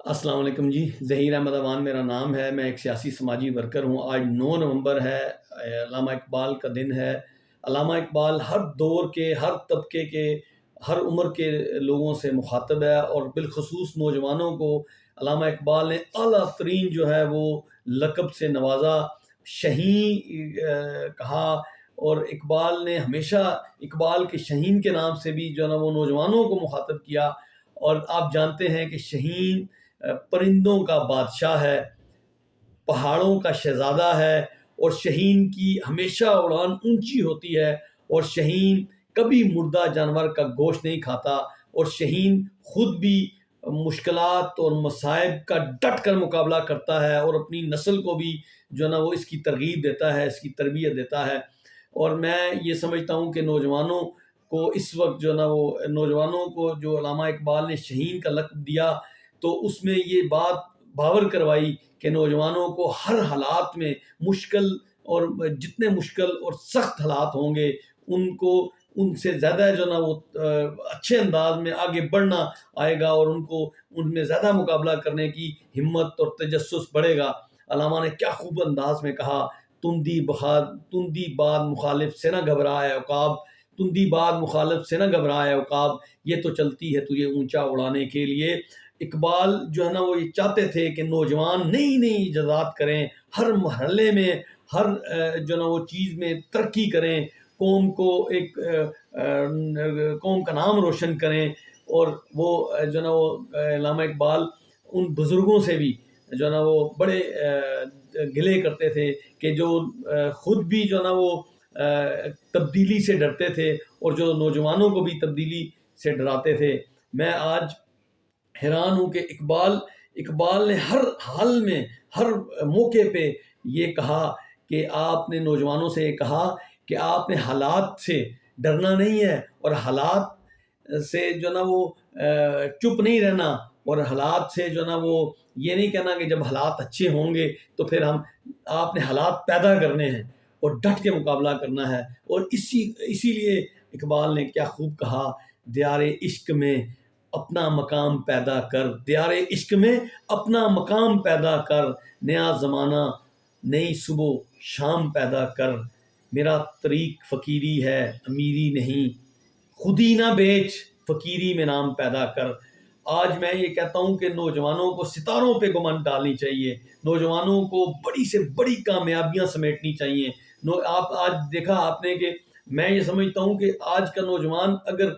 السلام علیکم جی، ظہیر احمد اوان میرا نام ہے۔ میں ایک سیاسی سماجی ورکر ہوں۔ آج 9 نومبر ہے، علامہ اقبال کا دن ہے۔ علامہ اقبال ہر دور کے، ہر طبقے کے، ہر عمر کے لوگوں سے مخاطب ہے، اور بالخصوص نوجوانوں کو علامہ اقبال نے اعلیٰ ترین جو ہے وہ لقب سے نوازا، شہین کہا، اور اقبال نے ہمیشہ اقبال کے شہین کے نام سے بھی جو ہے نا وہ نوجوانوں کو مخاطب کیا۔ اور آپ جانتے ہیں کہ شہین پرندوں کا بادشاہ ہے، پہاڑوں کا شہزادہ ہے، اور شہین کی ہمیشہ اڑان اونچی ہوتی ہے، اور شہین کبھی مردہ جانور کا گوشت نہیں کھاتا، اور شہین خود بھی مشکلات اور مصائب کا ڈٹ کر مقابلہ کرتا ہے، اور اپنی نسل کو بھی جو ہے نا وہ اس کی ترغیب دیتا ہے، اس کی تربیت دیتا ہے۔ اور میں یہ سمجھتا ہوں کہ نوجوانوں کو اس وقت جو ہے نا وہ نوجوانوں کو جو علامہ اقبال نے شہین کا لقب دیا، تو اس میں یہ بات باور کروائی کہ نوجوانوں کو ہر حالات میں مشکل، اور جتنے مشکل اور سخت حالات ہوں گے ان سے زیادہ جو نا وہ اچھے انداز میں آگے بڑھنا آئے گا، اور ان میں زیادہ مقابلہ کرنے کی ہمت اور تجسس بڑھے گا۔ علامہ نے کیا خوب انداز میں کہا، تندی باد مخالف سے نہ گھبرائے عقاب، تندی باد مخالف سے نہ گھبرائے عقاب، یہ تو چلتی ہے تجھے اونچا اڑانے کے لیے۔ اقبال جو ہے نا وہ یہ چاہتے تھے کہ نوجوان نئی نئی ایجادات کریں، ہر مرحلے میں، ہر جو ہے نا وہ چیز میں ترقی کریں، قوم کو ایک قوم کا نام روشن کریں۔ اور وہ جو ہے نا وہ علامہ اقبال ان بزرگوں سے بھی جو ہے نا وہ بڑے گلے کرتے تھے کہ جو خود بھی جو ہے نا وہ تبدیلی سے ڈرتے تھے، اور جو نوجوانوں کو بھی تبدیلی سے ڈراتے تھے۔ میں آج حیران ہوں کہ اقبال نے ہر حال میں، ہر موقع پہ یہ کہا کہ آپ نے نوجوانوں سے یہ کہا کہ آپ نے حالات سے ڈرنا نہیں ہے، اور حالات سے جو نا وہ چپ نہیں رہنا، اور حالات سے جو نا وہ یہ نہیں کہنا کہ جب حالات اچھے ہوں گے تو پھر آپ نے حالات پیدا کرنے ہیں اور ڈٹ کے مقابلہ کرنا ہے۔ اور اسی لیے اقبال نے کیا خوب کہا، دیار عشق میں اپنا مقام پیدا کر، دیار عشق میں اپنا مقام پیدا کر، نیا زمانہ نئی صبح شام پیدا کر، میرا طریق فقیری ہے امیری نہیں، خودی نہ بیچ فقیری میں نام پیدا کر۔ آج میں یہ کہتا ہوں کہ نوجوانوں کو ستاروں پہ گمنڈ ڈالنی چاہیے، نوجوانوں کو بڑی سے بڑی کامیابیاں سمیٹنی چاہیے۔ آپ آج دیکھا آپ نے کہ میں یہ سمجھتا ہوں کہ آج کا نوجوان اگر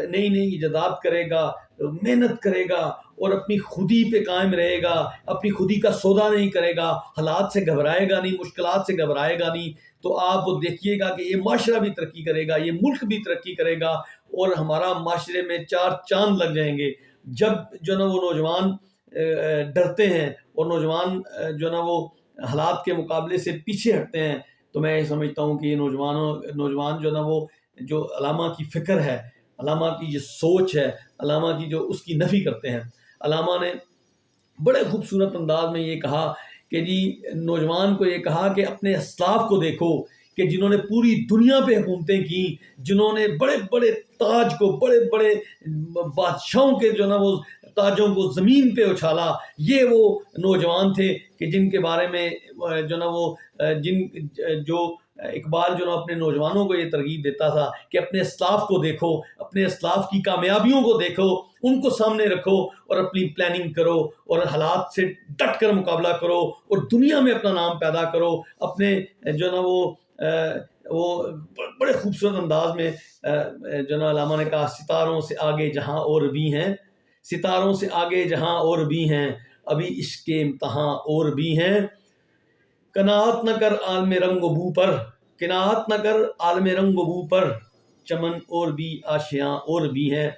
نئی نئی ایجادات کرے گا، محنت کرے گا، اور اپنی خودی پہ قائم رہے گا، اپنی خودی کا سودا نہیں کرے گا، حالات سے گھبرائے گا نہیں، مشکلات سے گھبرائے گا نہیں، تو آپ وہ دیکھیے گا کہ یہ معاشرہ بھی ترقی کرے گا، یہ ملک بھی ترقی کرے گا، اور ہمارا معاشرے میں 4 چاند لگ جائیں گے۔ جب جو نا وہ نوجوان ڈرتے ہیں، اور نوجوان جو نا وہ حالات کے مقابلے سے پیچھے ہٹتے ہیں، تو میں یہ سمجھتا ہوں کہ یہ نوجوان جو نا وہ جو علامہ کی فکر ہے، علامہ کی جو سوچ ہے، علامہ کی جو اس کی نفی کرتے ہیں۔ علامہ نے بڑے خوبصورت انداز میں یہ کہا کہ جی نوجوان کو یہ کہا کہ اپنے اسلاف کو دیکھو کہ جنہوں نے پوری دنیا پہ حکومتیں کی، جنہوں نے بڑے بڑے تاج کو، بڑے بڑے بادشاہوں کے جو نا وہ تاجوں کو زمین پہ اچھالا، یہ وہ نوجوان تھے کہ جن کے بارے میں جو نا وہ جو اقبال جو نا اپنے نوجوانوں کو یہ ترغیب دیتا تھا کہ اپنے اسلاف کو دیکھو، اپنے اسلاف کی کامیابیوں کو دیکھو، ان کو سامنے رکھو، اور اپنی پلاننگ کرو، اور حالات سے ڈٹ کر مقابلہ کرو، اور دنیا میں اپنا نام پیدا کرو۔ اپنے جو نا وہ بڑے خوبصورت انداز میں جو نا علامہ نے کہا، ستاروں سے آگے جہاں اور بھی ہیں، ستاروں سے آگے جہاں اور بھی ہیں، ابھی عشق کے امتحاں اور بھی ہیں، قناعت نہ کر عالم رنگ و بو پر، قناعت نہ کر عالم رنگ و بو پر، چمن اور بھی آشیاں اور بھی ہیں۔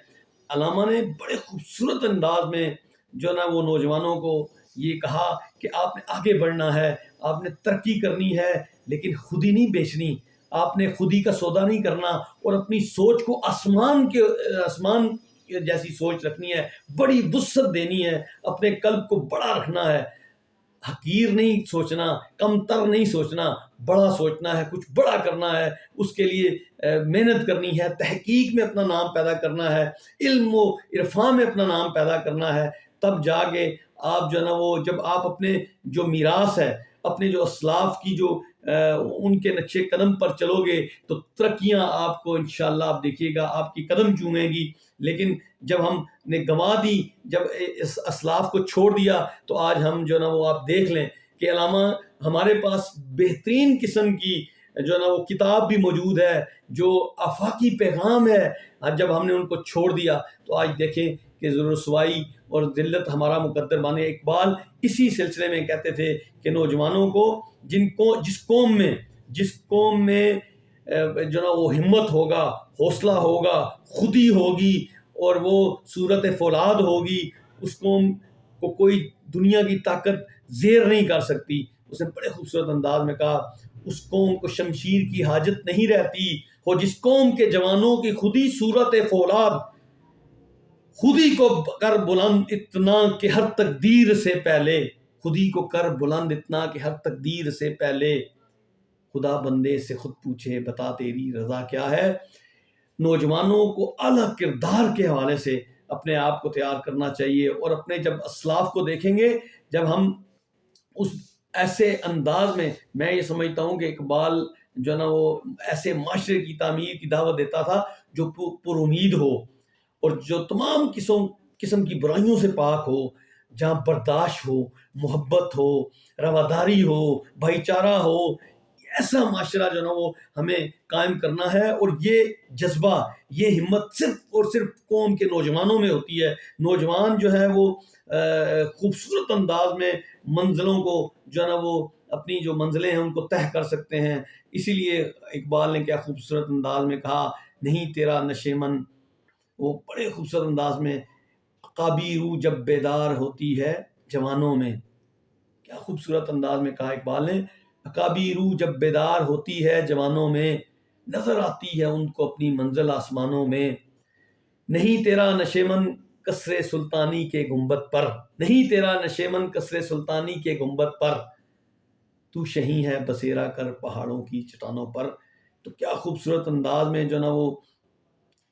علامہ نے بڑے خوبصورت انداز میں جو نا وہ نوجوانوں کو یہ کہا کہ آپ نے آگے بڑھنا ہے، آپ نے ترقی کرنی ہے، لیکن خودی نہیں بیچنی، آپ نے خودی کا سودا نہیں کرنا، اور اپنی سوچ کو آسمان جیسی سوچ رکھنی ہے، بڑی وسعت دینی ہے، اپنے قلب کو بڑا رکھنا ہے، حقیر نہیں سوچنا، کم تر نہیں سوچنا، بڑا سوچنا ہے، کچھ بڑا کرنا ہے، اس کے لیے محنت کرنی ہے، تحقیق میں اپنا نام پیدا کرنا ہے، علم و عرفان میں اپنا نام پیدا کرنا ہے۔ تب جا کے آپ جو ہے نا وہ جب آپ اپنے جو میراث ہے، اپنے جو اسلاف کی جو ان کے نقشے قدم پر چلو گے تو ترقیاں آپ کو انشاءاللہ آپ دیکھیے گا آپ کی قدم چومیں گی. لیکن جب ہم نے گنوا دی، جب اس اسلاف کو چھوڑ دیا، تو آج ہم جو ہے نا وہ آپ دیکھ لیں کہ علامہ ہمارے پاس بہترین قسم کی جو ہے نا وہ کتاب بھی موجود ہے جو آفاقی پیغام ہے. جب ہم نے ان کو چھوڑ دیا تو آج دیکھیں کہ رسوائی اور ذلت ہمارا مقدر بنے. اقبال اسی سلسلے میں کہتے تھے کہ نوجوانوں کو جس قوم میں جو نا وہ ہمت ہوگا، حوصلہ ہوگا، خودی ہوگی اور وہ صورت فولاد ہوگی، اس قوم کو کوئی دنیا کی طاقت زیر نہیں کر سکتی. اس نے بڑے خوبصورت انداز میں کہا اس قوم کو شمشیر کی حاجت نہیں رہتی ہو جس قوم کے جوانوں کی خودی صورت فولاد، خودی کو کر بلند اتنا کہ ہر تقدیر سے پہلے، خودی کو کر بلند اتنا کہ ہر تقدیر سے پہلے خدا بندے سے خود پوچھے بتا تیری رضا کیا ہے. نوجوانوں کو اعلیٰ کردار کے حوالے سے اپنے آپ کو تیار کرنا چاہیے، اور اپنے جب اسلاف کو دیکھیں گے، جب ہم اس ایسے انداز میں یہ سمجھتا ہوں کہ اقبال جو ہے نا وہ ایسے معاشرے کی تعمیر کی دعوت دیتا تھا جو پر امید ہو اور جو تمام قسم کی برائیوں سے پاک ہو، جہاں برداشت ہو، محبت ہو، رواداری ہو، بھائی چارہ ہو. ایسا معاشرہ جو ہے نا وہ ہمیں قائم کرنا ہے، اور یہ جذبہ، یہ ہمت صرف اور صرف قوم کے نوجوانوں میں ہوتی ہے. نوجوان جو ہے وہ خوبصورت انداز میں منزلوں کو جو ہے نا وہ اپنی جو منزلیں ہیں ان کو طے کر سکتے ہیں. اسی لیے اقبال نے کیا خوبصورت انداز میں کہا، نہیں تیرا نشیمن، وہ بڑے خوبصورت انداز میں، عقابی روح جب بیدار ہوتی ہے جوانوں میں. کیا خوبصورت انداز میں کہا اقبال نے، عقابی روح جب بیدار ہوتی ہے جوانوں میں، نظر آتی ہے ان کو اپنی منزل آسمانوں میں. نہیں تیرا نشیمن قصر سلطانی کے گنبد پر، نہیں تیرا نشیمن قصر سلطانی کے گنبد پر، تو شہیں ہے بسیرا کر پہاڑوں کی چٹانوں پر. تو کیا خوبصورت انداز میں جو نا وہ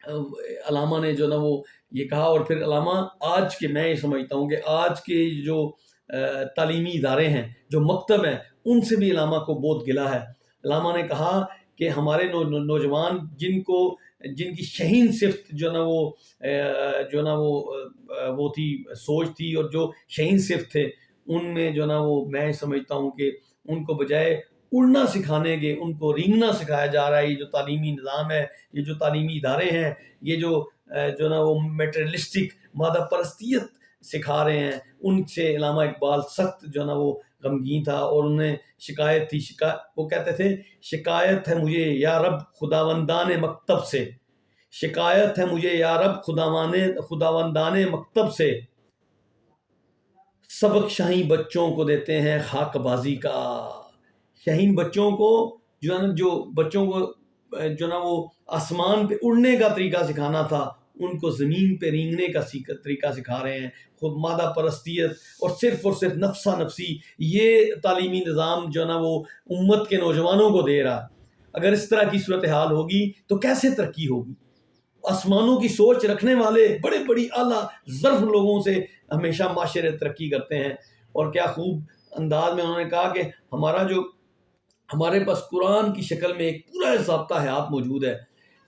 علامہ نے جو نا وہ یہ کہا. اور پھر علامہ آج کے، میں یہ سمجھتا ہوں کہ آج کے جو تعلیمی ادارے ہیں، جو مکتب ہیں، ان سے بھی علامہ کو بہت گلہ ہے. علامہ نے کہا کہ ہمارے نوجوان جن کی شہین صفت جو نا وہ تھی، سوچ تھی، اور جو شہین صفت تھے، ان میں جو نا وہ میں سمجھتا ہوں کہ ان کو بجائے اڑنا سکھانے کے ان کو رینگنا سکھایا جا رہا ہے. یہ جو تعلیمی نظام ہے، یہ جو تعلیمی ادارے ہیں، یہ جو نا وہ میٹریلسٹک مادہ پرستیت سکھا رہے ہیں، ان سے علامہ اقبال سخت جو نا وہ غمگین تھا. اور انہیں شکایت تھی، وہ کہتے تھے شکایت ہے مجھے یا رب خداوندان مکتب سے، شکایت ہے مجھے یا رب خداوندان مکتب سے، سبق شاہی بچوں کو دیتے ہیں خاک بازی کا. شاہین بچوں کو جو بچوں کو جو نا وہ آسمان پہ اڑنے کا طریقہ سکھانا تھا، ان کو زمین پہ رینگنے کا طریقہ سکھا رہے ہیں. خود مادہ پرستیت اور صرف نفسا نفسی، یہ تعلیمی نظام جو نا وہ امت کے نوجوانوں کو دے رہا. اگر اس طرح کی صورتحال ہوگی تو کیسے ترقی ہوگی؟ آسمانوں کی سوچ رکھنے والے بڑی اعلیٰ ظرف لوگوں سے ہمیشہ معاشرے ترقی کرتے ہیں. اور کیا خوب انداز میں انہوں نے کہا کہ ہمارے پاس قرآن کی شکل میں ایک پورا ضابطہ حیات موجود ہے.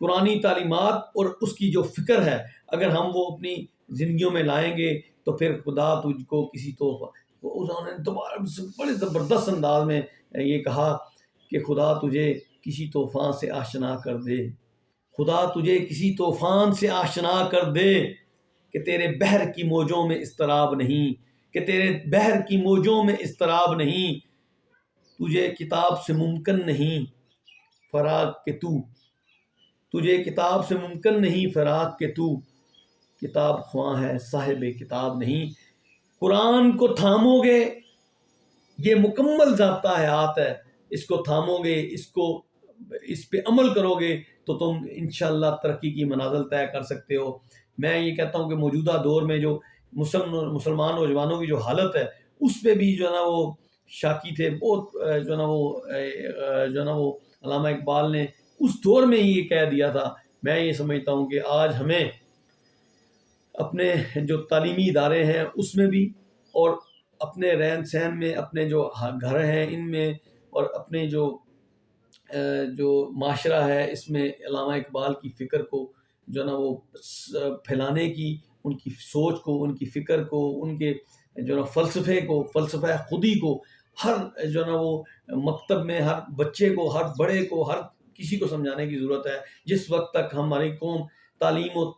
قرآنی تعلیمات اور اس کی جو فکر ہے، اگر ہم وہ اپنی زندگیوں میں لائیں گے تو پھر خدا تجھ کو کسی تحفہ، انہوں نے دوبارہ بڑے زبردست انداز میں یہ کہا کہ خدا تجھے کسی طوفان سے آشنا کر دے، خدا تجھے کسی طوفان سے آشنا کر دے کہ تیرے بحر کی موجوں میں اضطراب نہیں، کہ تیرے بحر کی موجوں میں اضطراب نہیں. تجھے کتاب سے ممکن نہیں فراق کہ تجھے کتاب سے ممکن نہیں فراق کہ تو کتاب خواں ہے صاحب کتاب نہیں. قرآن کو تھامو گے، یہ مکمل ضابطہ حیات ہے. اس کو تھامو گے، اس پہ عمل کرو گے تو تم انشاءاللہ ترقی کی منازل طے کر سکتے ہو. میں یہ کہتا ہوں کہ موجودہ دور میں جو مسلمان نوجوانوں کی جو حالت ہے، اس پہ بھی جو ہے نا وہ شاکی تھے بہت. جو ہے نا وہ علامہ اقبال نے اس دور میں ہی یہ کہہ دیا تھا. میں یہ سمجھتا ہوں کہ آج ہمیں اپنے جو تعلیمی ادارے ہیں اس میں بھی، اور اپنے رہن سہن میں، اپنے جو گھر ہیں ان میں، اور اپنے جو معاشرہ ہے اس میں علامہ اقبال کی فکر کو جو نا وہ پھیلانے کی، ان کی سوچ کو، ان کی فکر کو، ان کے جو نا فلسفے کو، فلسفہ خودی کو ہر جو نا وہ مکتب میں ہر بچے کو، ہر بڑے کو، ہر کسی کو سمجھانے کی ضرورت ہے. جس وقت تک ہماری قوم تعلیم و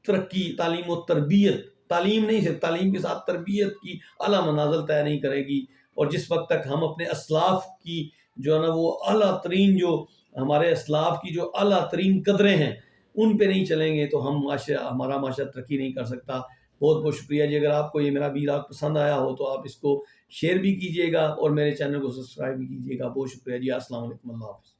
ترقی، تعلیم و تربیت، تعلیم نہیں صرف تعلیم کے ساتھ تربیت کی اعلیٰ منازل طے نہیں کرے گی، اور جس وقت تک ہم اپنے اسلاف کی جو ہے نا وہ اعلیٰ ترین، جو ہمارے اسلاف کی جو اعلیٰ ترین قدریں ہیں ان پہ نہیں چلیں گے تو ہمارا معاشرہ ترقی نہیں کر سکتا. بہت بہت شکریہ جی. اگر آپ کو یہ میرا ویلاگ پسند آیا ہو تو آپ اس کو شیئر بھی کیجیے گا اور میرے چینل کو سبسکرائب بھی کیجیے گا. بہت شکریہ جی. السلام علیکم. اللہ حافظ.